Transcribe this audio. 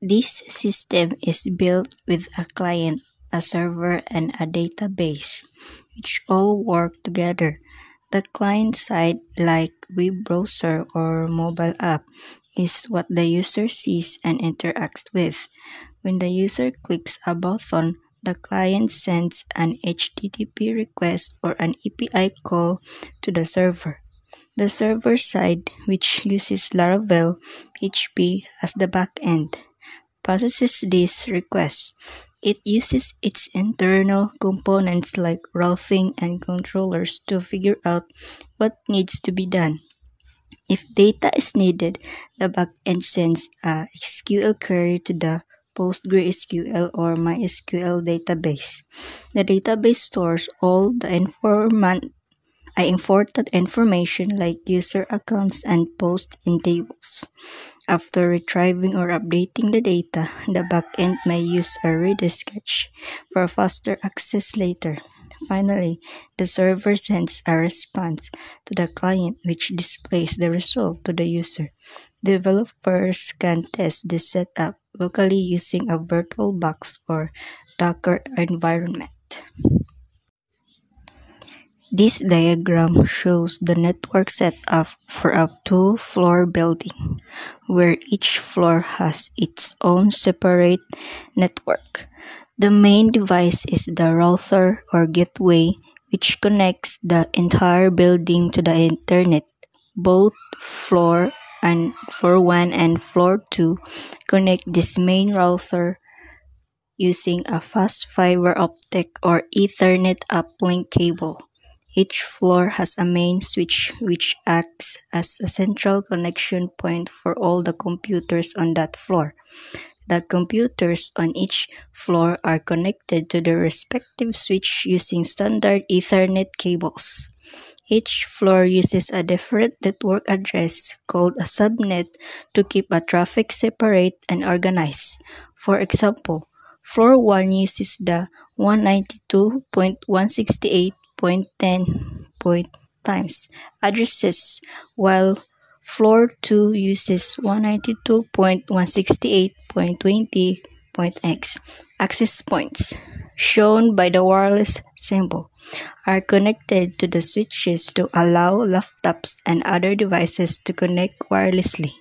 This system is built with a client, a server, and a database, which all work together. The client side, like web browser or mobile app, is what the user sees and interacts with. When the user clicks a button, the client sends an HTTP request or an API call to the server. The server side, which uses Laravel PHP as the backend, processes these requests. It uses its internal components like routing and controllers to figure out what needs to be done. If data is needed, the backend sends a SQL query to the PostgreSQL or MySQL database. The database stores all the important information like user accounts and posts in tables. After retrieving or updating the data, the backend may use a Redis cache for faster access later. Finally, the server sends a response to the client which displays the result to the user. Developers can test this setup locally using a VirtualBox or Docker environment. This diagram shows the network setup for a two-floor building, where each floor has its own separate network. The main device is the router or gateway, which connects the entire building to the internet. Both floor 1 and floor 2 connect this main router using a fast fiber optic or Ethernet uplink cable. Each floor has a main switch which acts as a central connection point for all the computers on that floor. The computers on each floor are connected to the respective switch using standard Ethernet cables. Each floor uses a different network address called a subnet to keep a traffic separate and organized. For example, floor 1 uses the 192.168.10 times addresses, while floor 2 uses 192.168.20.x. Access points, shown by the wireless symbol, are connected to the switches to allow laptops and other devices to connect wirelessly.